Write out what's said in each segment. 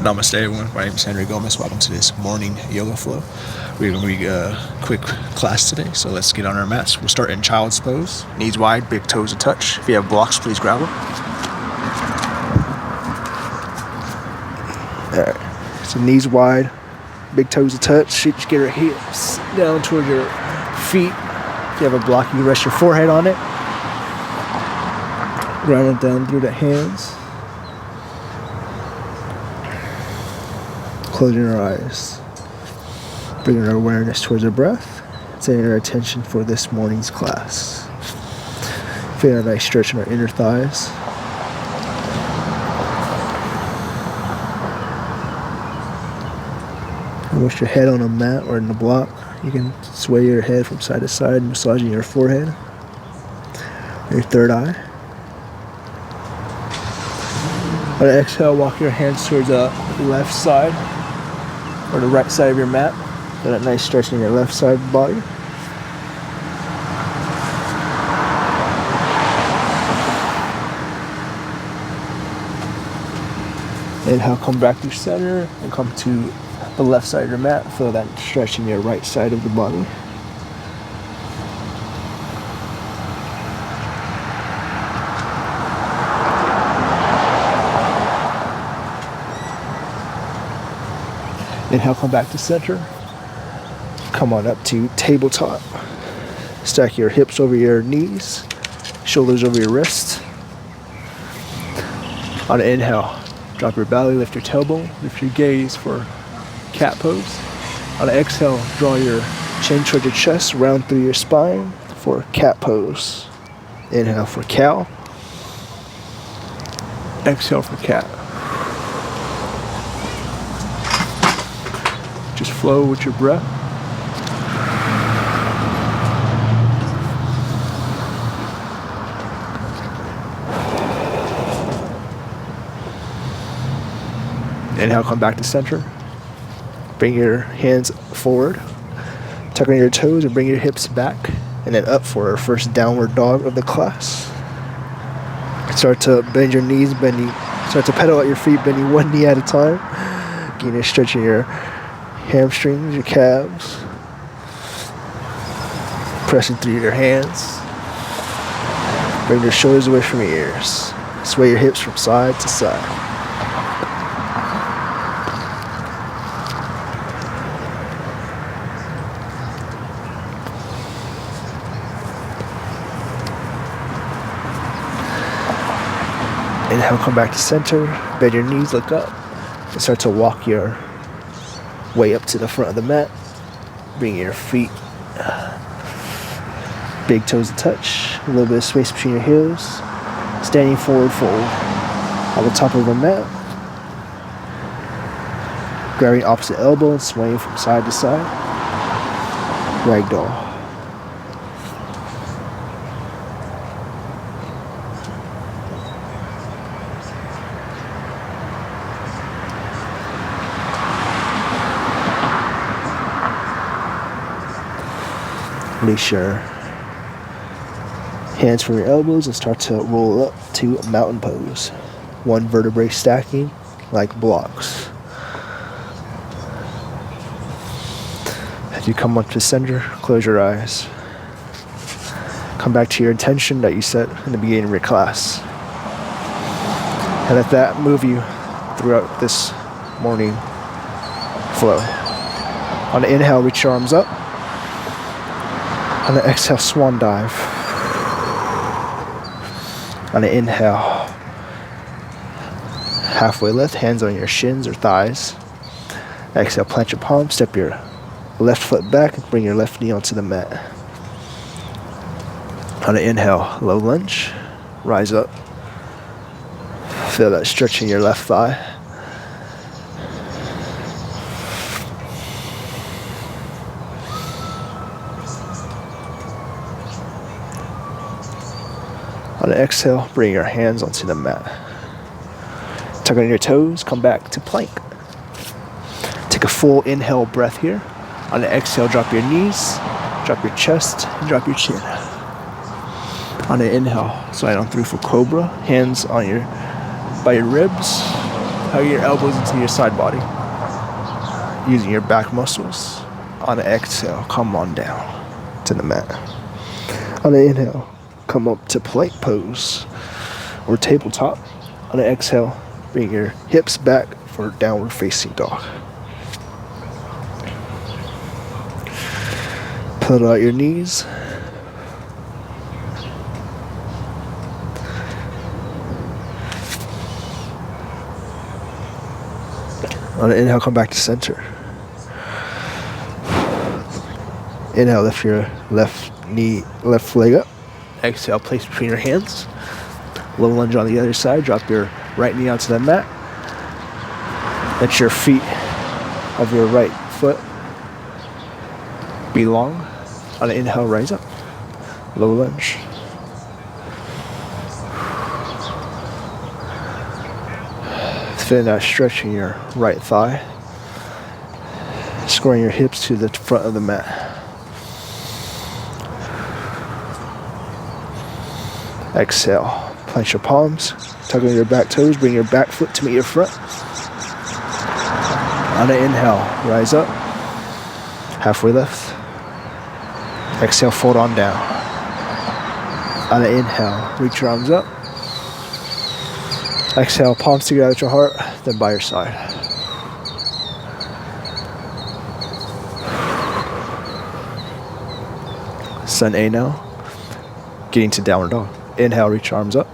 Namaste everyone, my name is Henry Gomez. Welcome to this morning yoga flow. We're going to be a quick class today, so let's get on our mats. We'll start in child's pose, knees wide, big toes a touch. If you have blocks, please grab them. Alright, so knees wide, big toes a touch. Just get your hips down towards your feet. If you have a block, you can rest your forehead on it. Ground it down through the hands. Closing our eyes, bringing our awareness towards our breath, setting our attention for this morning's class. Feeling a nice stretch in our inner thighs. And with your head on a mat or in the block, you can sway your head from side to side, massaging your forehead, your third eye. On the exhale, walk your hands towards the left side or the right side of your mat. Get that nice stretch in your left side of the body. Inhale, come back to center and come to the left side of your mat. Feel that stretch in your right side of the body. Inhale, come back to center. Come on up to tabletop. Stack your hips over your knees, shoulders over your wrists. On an inhale, drop your belly, lift your tailbone, lift your gaze for cat pose. On an exhale, draw your chin towards your chest, round through your spine for cat pose. Inhale for cow. Exhale for cat. Just flow with your breath. Inhale, come back to center. Bring your hands forward. Tuck on your toes and bring your hips back. And then up for our first downward dog of the class. Start to bend your knees, start to pedal at your feet, bending one knee at a time. Getting a stretch in your hamstrings, your calves, pressing through your hands. Bring your shoulders away from your ears. Sway your hips from side to side. Inhale, come back to center. Bend your knees, look up, and start to walk your way up to the front of the mat. Bring your feet, big toes to touch, a little bit of space between your heels. Standing forward fold on the top of the mat. Grabbing opposite elbow and swaying from side to side. Ragdoll. Release your hands from your elbows and start to roll up to mountain pose. One vertebrae stacking like blocks. As you come up to center, close your eyes. Come back to your intention that you set in the beginning of your class. And let that move you throughout this morning flow. On the inhale, reach your arms up. On the exhale, swan dive. On the inhale, halfway lift, hands on your shins or thighs. Exhale, plant your palm, step your left foot back, and bring your left knee onto the mat. On the inhale, low lunge, rise up. Feel that stretch in your left thigh. On the exhale, bring your hands onto the mat. Tuck on your toes, come back to plank. Take a full inhale breath here. On the exhale, drop your knees, drop your chest, and drop your chin. On the inhale, slide on through for cobra. Hands on by your ribs. hug your elbows into your side body. Using your back muscles. On the exhale, come on down to the mat. On the inhale, come up to plank pose or tabletop. On the exhale, bring your hips back for downward facing dog. Pedal out your knees. On the inhale, come back to center. Inhale, lift your left leg up. Exhale, place between your hands. Low lunge on the other side. Drop your right knee onto the mat. Let your feet of your right foot be long. On the inhale, rise up. Low lunge. Feel that stretch in your right thigh. Scoring your hips to the front of the mat. Exhale. Plant your palms. Tug on your back toes. Bring your back foot to meet your front. On the inhale, rise up. Halfway lift. Exhale, fold on down. On the inhale, reach your arms up. Exhale, palms together at your heart, then by your side. Sun A now. Getting to downward dog. Inhale, reach your arms up.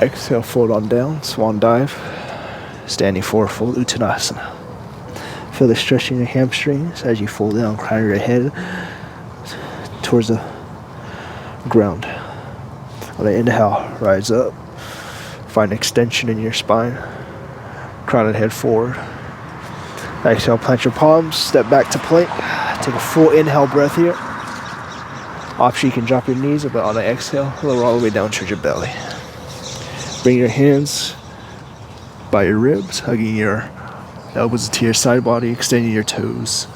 Exhale, fold on down, swan dive. Standing forward fold, Uttanasana. Feel the stretch in your hamstrings as you fold down, crown your head towards the ground. On the inhale, rise up. Find extension in your spine. Crowned head forward. Exhale, plant your palms, step back to plank. Take a full inhale breath here. Option, you can drop your knees, but on the exhale, lower all the way down towards your belly. Bring your hands by your ribs, hugging your elbows to your side body, extending your toes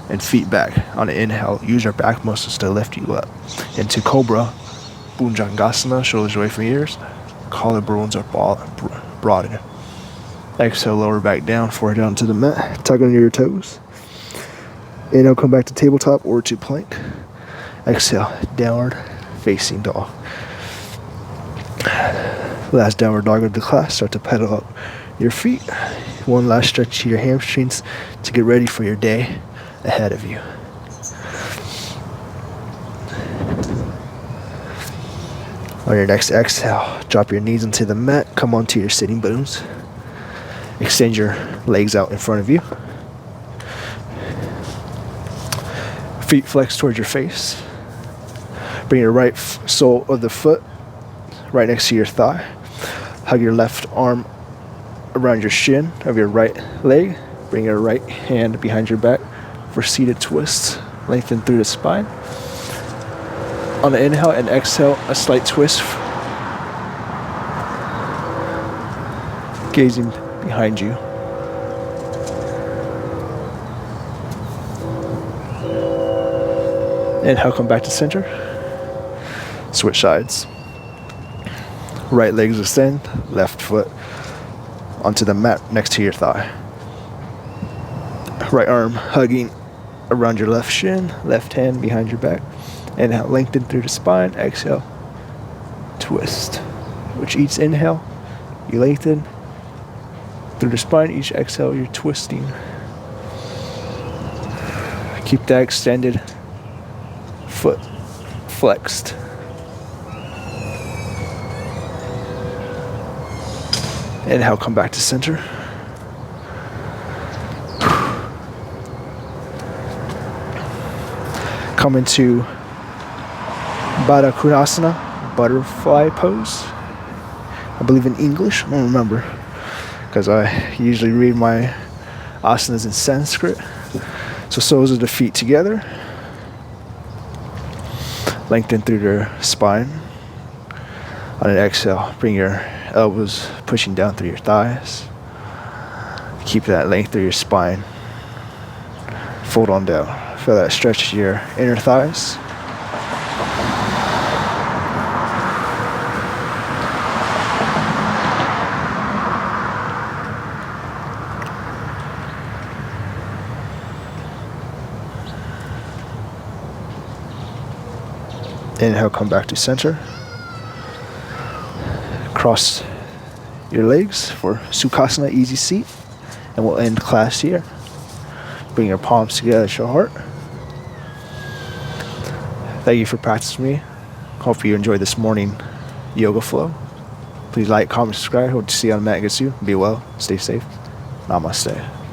and feet back. On the inhale, use your back muscles to lift you up. Into Cobra, Bhujangasana, shoulders away from ears. Collarbones are broadened. Exhale, lower back down, forehead down to the mat. Tug under your toes. Inhale, come back to tabletop or to plank. Exhale, downward facing dog. Last downward dog of the class. Start to pedal up your feet. One last stretch to your hamstrings to get ready for your day ahead of you. On your next exhale, drop your knees into the mat. Come onto your sitting bones. Extend your legs out in front of you. Feet flex towards your face. Bring your right sole of the foot right next to your thigh. Hug your left arm around your shin of your right leg. Bring your right hand behind your back for seated twists. Lengthen through the spine. On the inhale and exhale, a slight twist. Gazing behind you. Inhale, come back to center. Switch sides. Right legs extend, left foot onto the mat next to your thigh. Right arm hugging around your left shin, left hand behind your back. Inhale, lengthen through the spine. Exhale, twist. Which each inhale, you lengthen through the spine. Each exhale, you're twisting. Keep that extended foot flexed. Inhale, come back to center. Come into Baddha Konasana, butterfly pose. I believe in English, I don't remember, because I usually read my asanas in Sanskrit. So soles of the feet together. Lengthen through their spine. On an exhale, bring your elbows pushing down through your thighs. Keep that length through your spine. Fold on down. Feel that stretch to your inner thighs. Inhale, come back to center. Cross your legs for Sukhasana, easy seat. And we'll end class here. Bring your palms together at your heart. Thank you for practicing with me. Hope you enjoyed this morning yoga flow. Please like, comment, subscribe. Hope to see you on the mat. Be well, stay safe. Namaste.